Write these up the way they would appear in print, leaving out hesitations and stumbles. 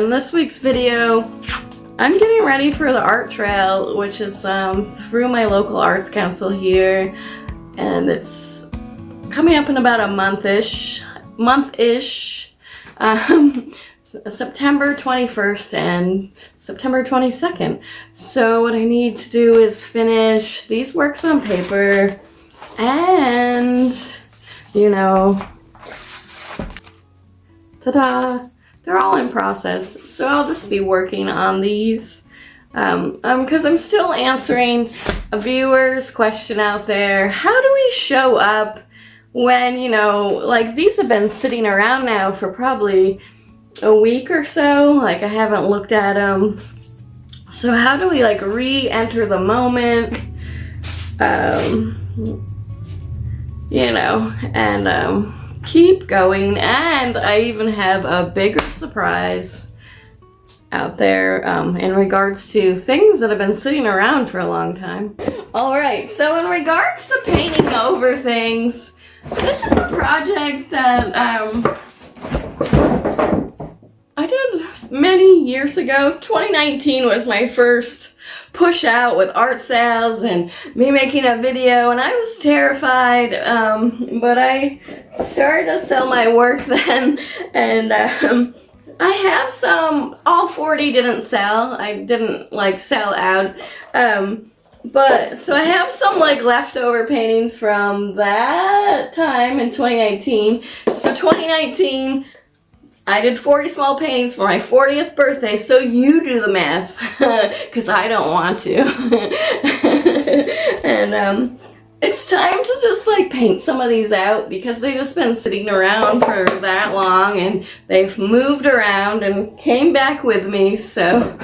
In this week's video, I'm getting ready for the art trail, which is through my local arts council here, and it's coming up in about a month-ish, September 21st and September 22nd. So what I need to do is finish these works on paper and, you know, ta-da! They're all in process, so I'll just be working on these because I'm still answering a viewer's question out there. How do we show up when, you know, like these have been sitting around now for probably a week or so, like I haven't looked at them. So how do we like re-enter the moment, you know, and keep going. And I even have a bigger surprise out there in regards to things that have been sitting around for a long time. Alright, so in regards to painting over things, this is a project that I did many years ago. 2019 was my first push out with art sales and me making a video, and I was terrified, but I started to sell my work then, and I have some, all 40 didn't sell. I didn't like sell out, but so I have some like leftover paintings from that time in 2019. So 2019, I did 40 small paintings for my 40th birthday, so you do the math, because I don't want to. And it's time to just like paint some of these out, because they've just been sitting around for that long, and they've moved around and came back with me, so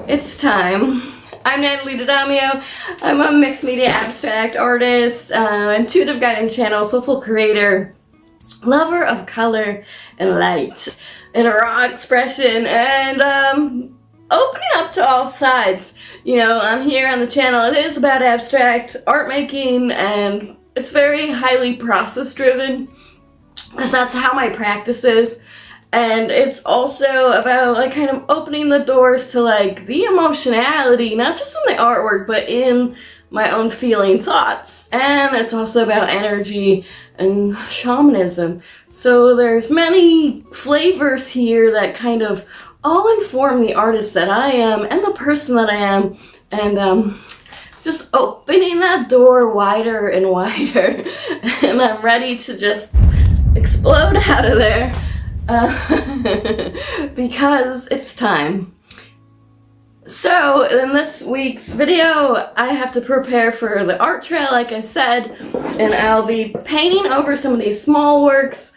it's time. I'm Anew. I'm a mixed media abstract artist, intuitive guiding channel, soulful creator, lover of color and light and raw expression, and opening up to all sides. You know, I'm here on the channel. It is about abstract art making, and it's very highly process driven, because that's how my practice is. And it's also about like kind of opening the doors to like the emotionality, not just in the artwork, but in my own feeling thoughts. And it's also about energy and shamanism. So there's many flavors here that kind of all inform the artist that I am and the person that I am, and just opening that door wider and wider, and I'm ready to just explode out of there, because it's time. So in this week's video, I have to prepare for the art trail, like I said, and I'll be painting over some of these small works.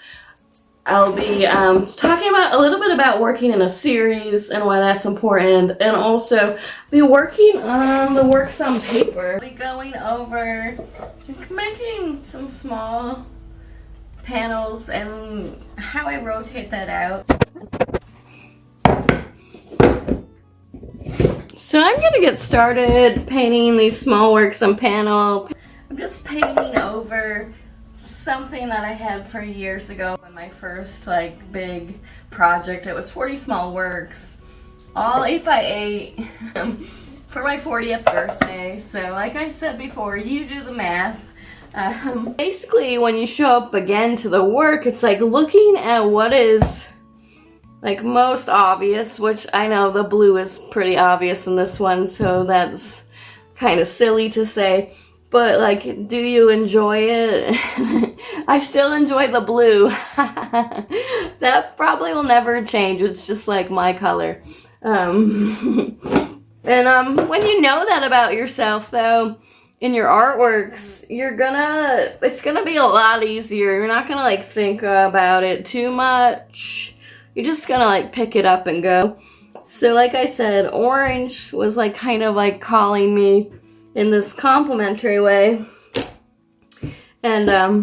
I'll be talking about a little bit about working in a series and why that's important, and also be working on the works on paper. I'll be going over making some small panels and how I rotate that out. So I'm going to get started painting these small works on panel. I'm just painting over something that I had for years ago in my first like big project. It was 40 small works, all 8x8 for my 40th birthday. So like I said before, you do the math. Basically, when you show up again to the work, it's like looking at what is like most obvious, which I know the blue is pretty obvious in this one, so that's kind of silly to say. But like, do you enjoy it? I still enjoy the blue. That probably will never change. It's just like my color. And when you know that about yourself, though, in your artworks, it's gonna be a lot easier. You're not gonna like think about it too much. You're just gonna like pick it up and go. So like I said, orange was like kind of like calling me in this complimentary way, and I'll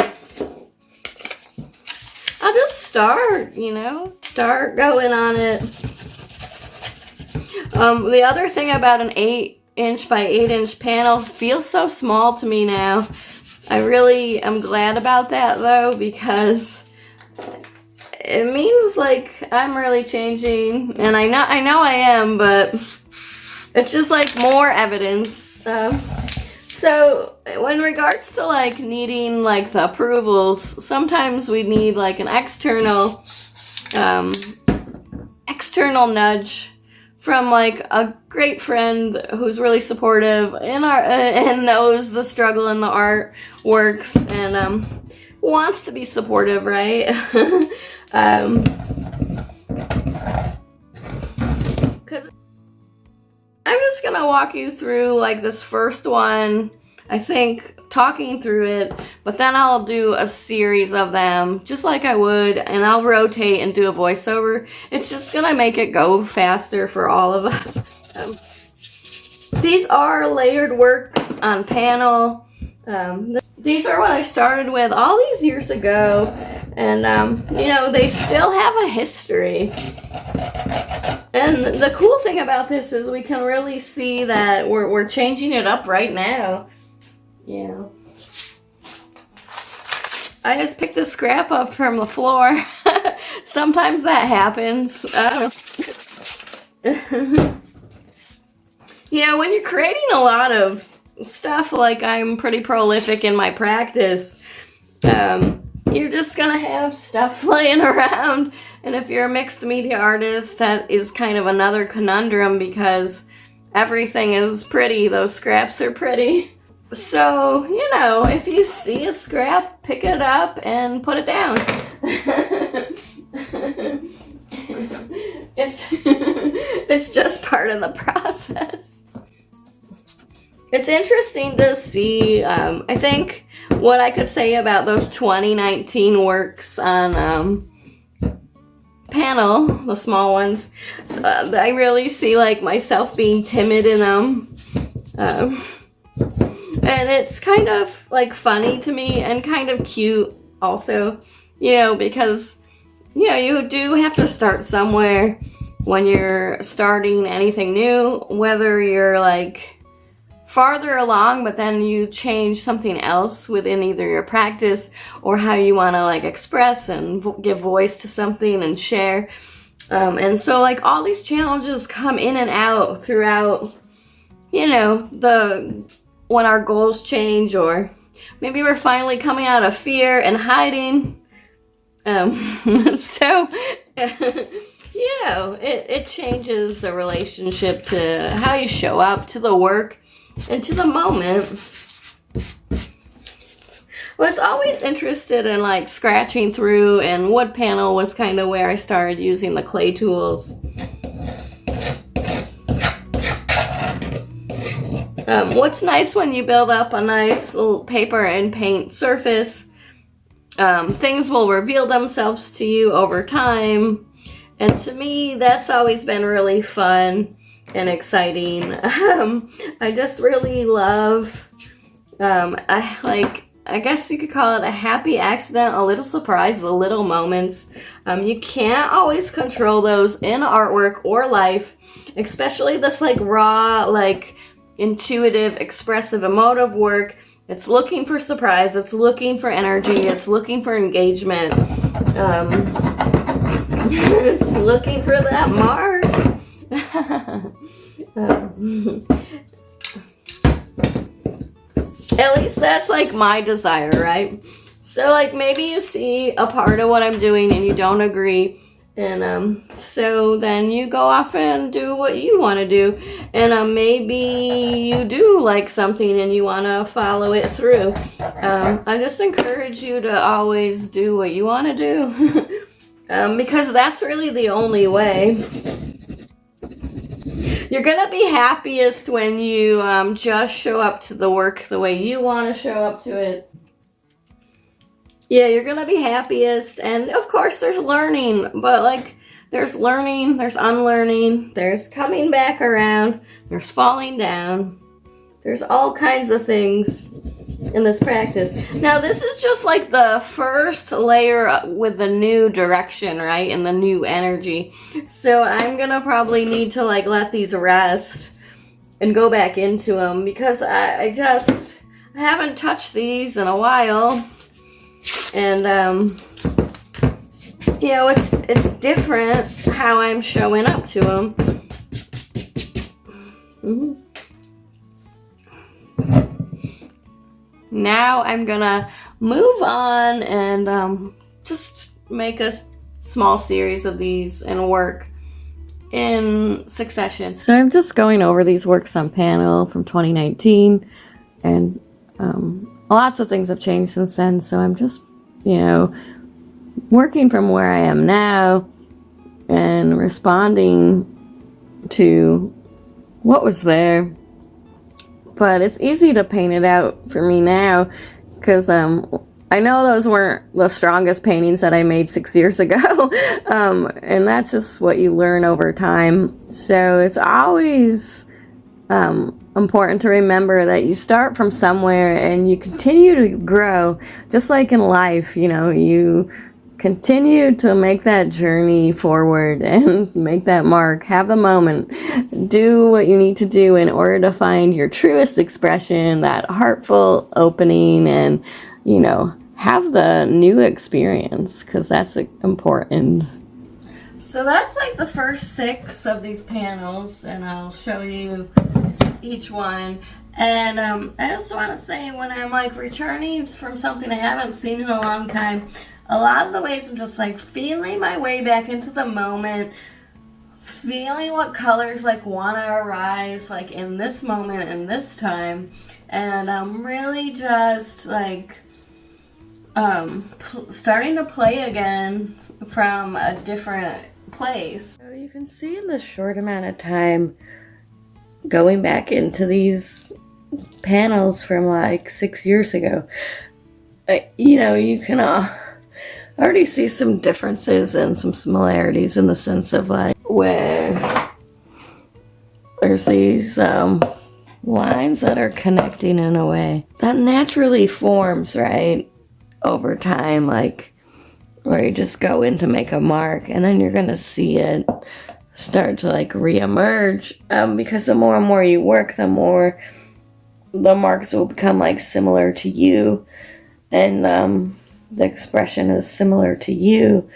just start going on it. The other thing about an 8-inch by 8-inch panel feels so small to me now. I really am glad about that though, because it means like I'm really changing, and I know I am, but it's just like more evidence. So in regards to like needing like the approvals, sometimes we need like an external nudge from like a great friend who's really supportive and knows the struggle in the art works and wants to be supportive, right? Because I'm just gonna walk you through like this first one, I think, talking through it, but then I'll do a series of them just like I would, and I'll rotate and do a voiceover. It's just gonna make it go faster for all of us. These are layered works on panel. These are what I started with all these years ago, and you know, they still have a history. And the cool thing about this is we can really see that we're changing it up right now. Yeah. I just picked a scrap up from the floor. Sometimes that happens. You know, when you're creating a lot of stuff, like I'm pretty prolific in my practice, you're just gonna have stuff laying around. And if you're a mixed media artist, that is kind of another conundrum because everything is pretty. Those scraps are pretty. So, you know, if you see a scrap, pick it up and put it down. It's just part of the process. It's interesting to see, I think what I could say about those 2019 works on panel, the small ones, I really see like myself being timid in them. And it's kind of like funny to me and kind of cute also, you know, because, you know, you do have to start somewhere when you're starting anything new, whether you're like farther along, but then you change something else within either your practice or how you want to like express and give voice to something and share. And so like all these challenges come in and out throughout, you know, when our goals change, or maybe we're finally coming out of fear and hiding. So, you know, it changes the relationship to how you show up, to the work, and to the moment. I was always interested in like scratching through, and wood panel was kind of where I started using the clay tools. What's nice when you build up a nice little paper and paint surface, things will reveal themselves to you over time. And to me, that's always been really fun and exciting. I just really love, I guess you could call it a happy accident, a little surprise, the little moments. You can't always control those in artwork or life, especially this like raw, like intuitive, expressive, emotive work. It's looking for surprise, it's looking for energy, it's looking for engagement. It's looking for that mark. At least that's like my desire, right? So like maybe you see a part of what I'm doing and you don't agree, and so then you go off and do what you want to do, and maybe you do like something and you want to follow it through. I just encourage you to always do what you want to do. Because that's really the only way. You're gonna be happiest when you just show up to the work the way you want to show up to it. Yeah, you're gonna be happiest, and of course there's learning, but like there's learning, there's unlearning, there's coming back around, there's falling down, there's all kinds of things in this practice. Now this is just like the first layer with the new direction, right, and the new energy. So I'm gonna probably need to like let these rest and go back into them, because I haven't touched these in a while, and you know, it's different how I'm showing up to them. Now I'm gonna move on and just make a small series of these and work in succession. So I'm just going over these works on panel from 2019, and lots of things have changed since then. So I'm just, you know, working from where I am now and responding to what was there. But it's easy to paint it out for me now because I know those weren't the strongest paintings that I made 6 years ago. And that's just what you learn over time. So it's always important to remember that you start from somewhere and you continue to grow. Just like in life, you know, you continue to make that journey forward and make that mark. Have the moment. Do what you need to do in order to find your truest expression, that heartful opening, and, you know, have the new experience, because that's important. So that's like the first 6 of these panels, and I'll show you each one. And I just want to say, when I'm like returning from something I haven't seen in a long time, a lot of the ways I'm just like feeling my way back into the moment, feeling what colors like want to arise like in this moment and this time, and I'm really just like starting to play again from a different place. So you can see in this short amount of time, going back into these panels from like 6 years ago, you know, you can already see some differences and some similarities in the sense of like where there's these lines that are connecting in a way that naturally forms, right, over time, like where you just go in to make a mark and then you're gonna see it start to like re-emerge, because the more and more you work, the more the marks will become like similar to you, and the expression is similar to you.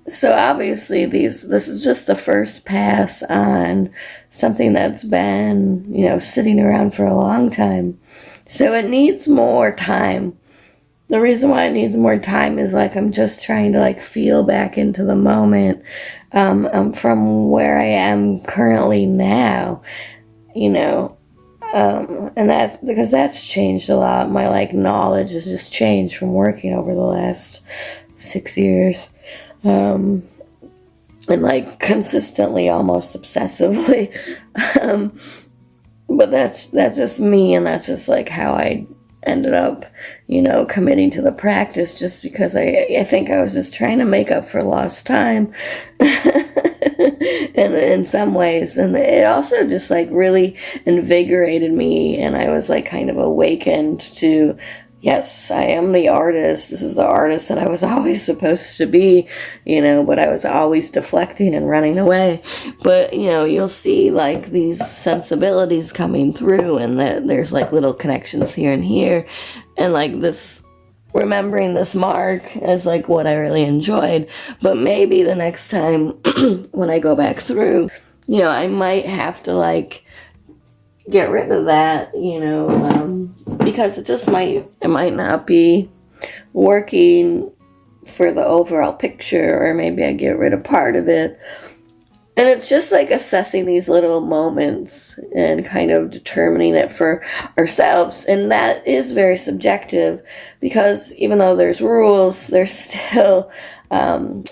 So obviously this is just the first pass on something that's been, you know, sitting around for a long time. So it needs more time. The reason why it needs more time is like I'm just trying to like feel back into the moment from where I am currently now, you know. And that's because that's changed a lot. My like knowledge has just changed from working over the last 6 years, and like consistently, almost obsessively. But that's just me, and that's just like how I ended up, you know, committing to the practice, just because I think I was just trying to make up for lost time. And in some ways, and it also just like really invigorated me, and I was like kind of awakened to, yes, I am the artist. This is the artist that I was always supposed to be, you know, but I was always deflecting and running away. But, you know, you'll see like these sensibilities coming through, and that there's like little connections here and here, and like this, remembering this mark as like what I really enjoyed. But maybe the next time when I go back through, you know, I might have to like get rid of that, you know, because it might not be working for the overall picture, or maybe I get rid of part of it. And it's just like assessing these little moments and kind of determining it for ourselves. And that is very subjective, because even though there's rules, there's still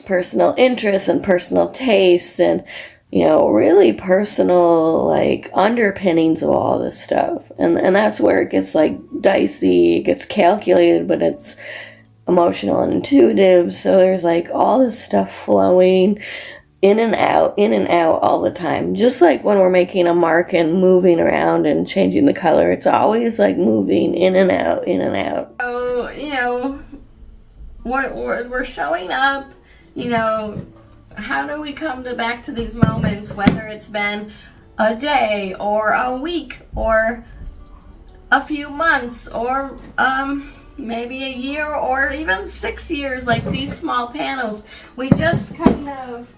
personal interests and personal tastes and, you know, really personal like underpinnings of all this stuff. And that's where it gets like dicey, it gets calculated, but it's emotional and intuitive. So there's like all this stuff flowing in and out all the time. Just like when we're making a mark and moving around and changing the color, it's always like moving in and out, in and out. So, you know, we're showing up, you know, how do we come back to these moments, whether it's been a day or a week or a few months or maybe a year or even 6 years, like these small panels. We just kind of,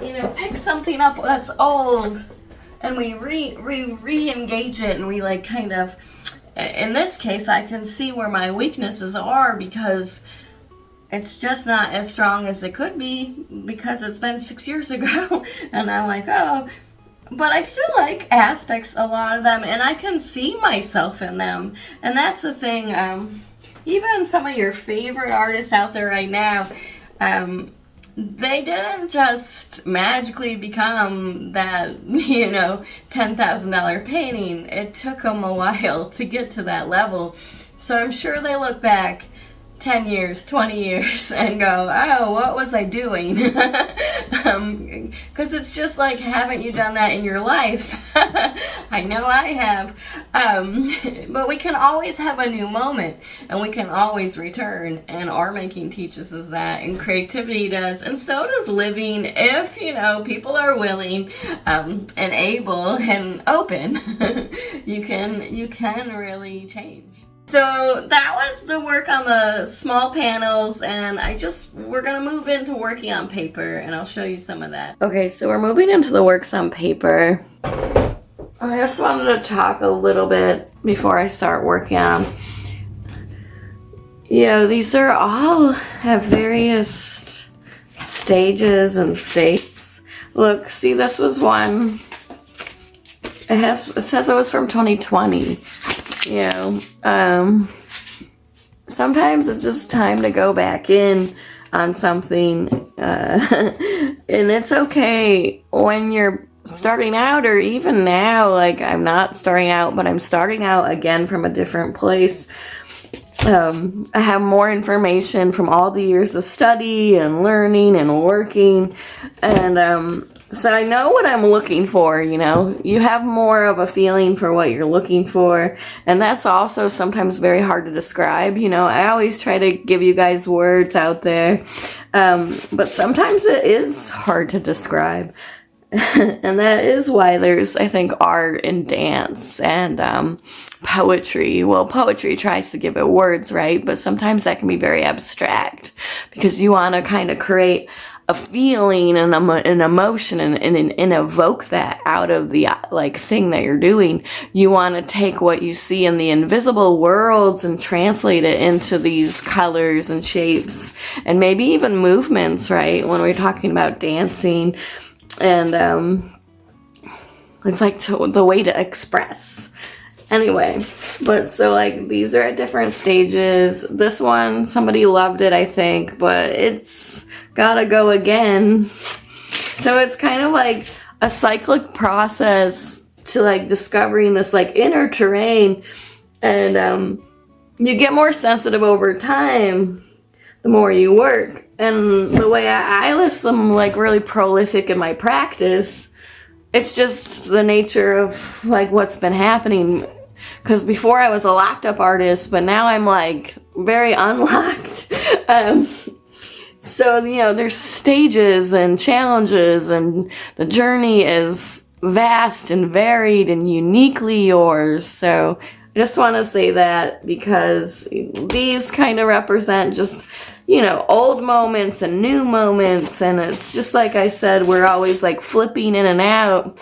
you know, pick something up that's old and we re-engage it, and we like kind of, in this case, I can see where my weaknesses are because it's just not as strong as it could be because it's been 6 years ago. And I'm like, oh, but I still like aspects, a lot of them, and I can see myself in them. And that's the thing, even some of your favorite artists out there right now, they didn't just magically become that, you know, $10,000 painting. It took them a while to get to that level. So I'm sure they look back 10 years, 20 years and go, oh, what was I doing? Because it's just like, haven't you done that in your life? I know I have. But we can always have a new moment, and we can always return, and art making teaches us that, and creativity does, and so does living, if, you know, people are willing and able and open. you can really change. So that was the work on the small panels, and we're gonna move into working on paper, and I'll show you some of that. Okay, so we're moving into the works on paper. I just wanted to talk a little bit before I start working on them. You know, these are all have various stages and states. Look, see, this was one. It says it was from 2020. You know, sometimes it's just time to go back in on something, and it's okay when you're starting out, or even now. Like, I'm not starting out, but I'm starting out again from a different place. I have more information from all the years of study and learning and working, and so I know what I'm looking for. You know, you have more of a feeling for what you're looking for, and that's also sometimes very hard to describe. You know, I always try to give you guys words out there, but sometimes it is hard to describe. And that is why there's, I think, art and dance and poetry. Well, poetry tries to give it words, right? But sometimes that can be very abstract because you want to kind of create a feeling and an emotion and evoke that out of the like thing that you're doing. You want to take what you see in the invisible worlds and translate it into these colors and shapes and maybe even movements, right? When we're talking about dancing. And it's like the way to express. Anyway, but so like these are at different stages. This one, somebody loved it, I think, but it's gotta go again. So it's kind of like a cyclic process to like discovering this like inner terrain. And you get more sensitive over time the more you work. And the way I list them like really prolific in my practice, it's just the nature of like what's been happening. Because before I was a locked up artist, but now I'm like very unlocked. So, you know, there's stages and challenges, and the journey is vast and varied and uniquely yours. So I just want to say that because these kind of represent just, you know, old moments and new moments. And it's just like I said, we're always like flipping in and out,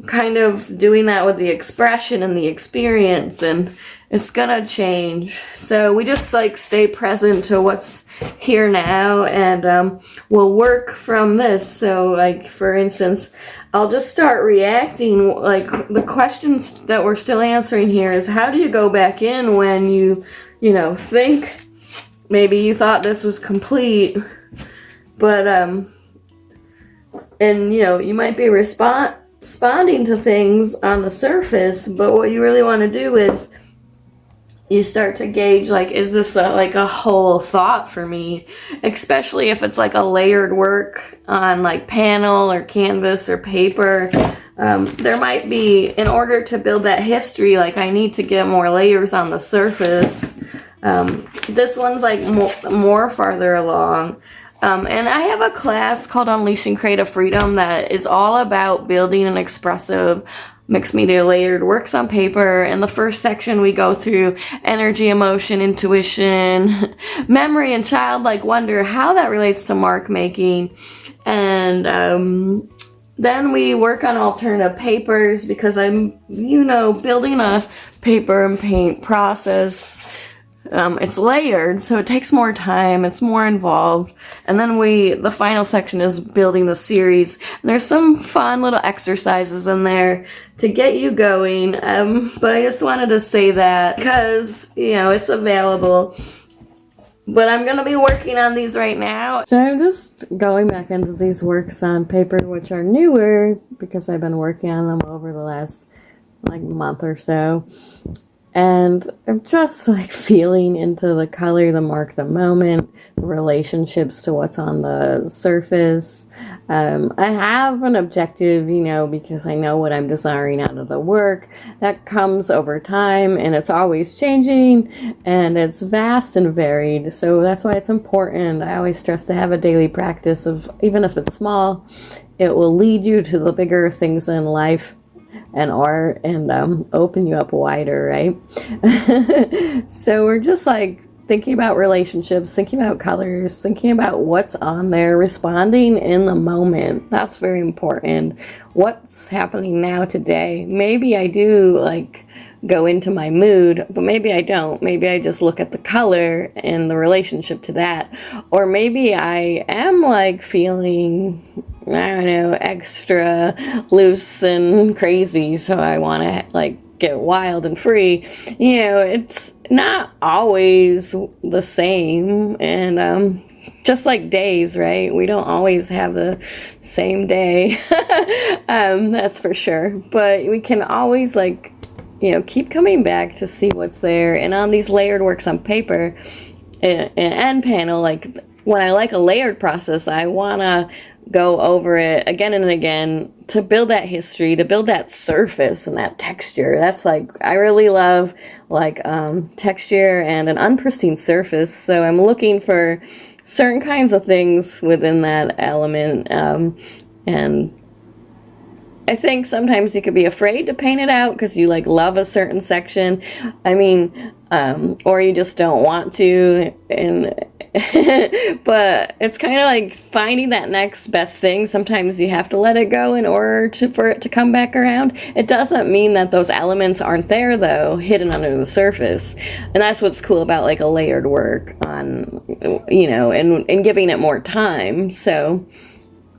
kind of doing that with the expression and the experience, and it's gonna change. So we just like stay present to what's here now, and we'll work from this. So like, for instance, I'll just start reacting. Like, the questions that we're still answering here is, how do you go back in when you know, think maybe you thought this was complete, but and you know, you might be responding to things on the surface, but what you really want to do is you start to gauge, like, is this like a whole thought for me? Especially if it's like a layered work on like panel or canvas or paper. There might be, in order to build that history, like I need to get more layers on the surface. This one's like more farther along. And I have a class called Unleashing Creative Freedom that is all about building an expressive mixed media layered works on paper. In the first section, we go through energy, emotion, intuition, memory, and childlike wonder, how that relates to mark making. And then we work on alternative papers because I'm, building a paper and paint process. It's layered, so it takes more time, it's more involved. And then the final section is building the series. And there's some fun little exercises in there to get you going. But I just wanted to say that because, it's available. But I'm going to be working on these right now. So I'm just going back into these works on paper, which are newer because I've been working on them over the last month or so. And I'm just feeling into the color, the mark, the moment, the relationships to what's on the surface. I have an objective, because I know what I'm desiring out of the work. That comes over time, and it's always changing, and it's vast and varied. So that's why it's important. I always stress to have a daily practice of, even if it's small, it will lead you to the bigger things in life and art, and open you up wider, right? So we're just thinking about relationships, thinking about colors, thinking about what's on there, responding in the moment. That's very important. What's happening now today? Maybe I do go into my mood, but maybe I don't. Maybe I just look at the color and the relationship to that. Or maybe I am feeling, I don't know, extra loose and crazy, so I want to get wild and free. It's not always the same, and just like days, right? We don't always have the same day. That's for sure. But we can always keep coming back to see what's there. And on these layered works on paper and panel, when I like a layered process, I want to go over it again and again to build that history, to build that surface and that texture. That's I really love texture and an unpristine surface. So I'm looking for certain kinds of things within that element. And I think sometimes you could be afraid to paint it out because you love a certain section. Or you just don't want to. And but it's kind of finding that next best thing. Sometimes you have to let it go in order for it to come back around. It doesn't mean that those elements aren't there, though, hidden under the surface. And that's what's cool about a layered work on, and giving it more time. So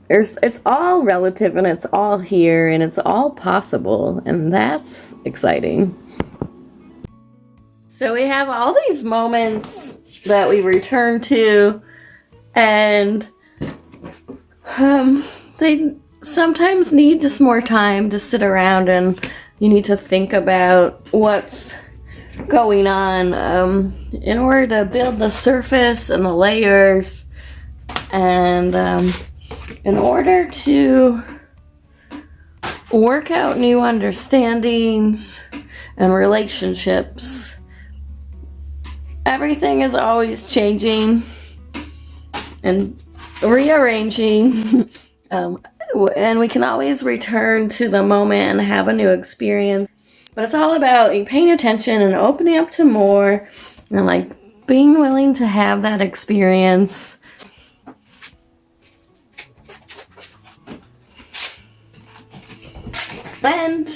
it's all relative, and it's all here, and it's all possible, and that's exciting. So we have all these moments that we return to, and they sometimes need just more time to sit around, and you need to think about what's going on in order to build the surface and the layers, and in order to work out new understandings and relationships. Everything is always changing and rearranging, and we can always return to the moment and have a new experience. But it's all about paying attention and opening up to more, and being willing to have that experience. And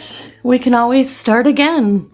we can always start again.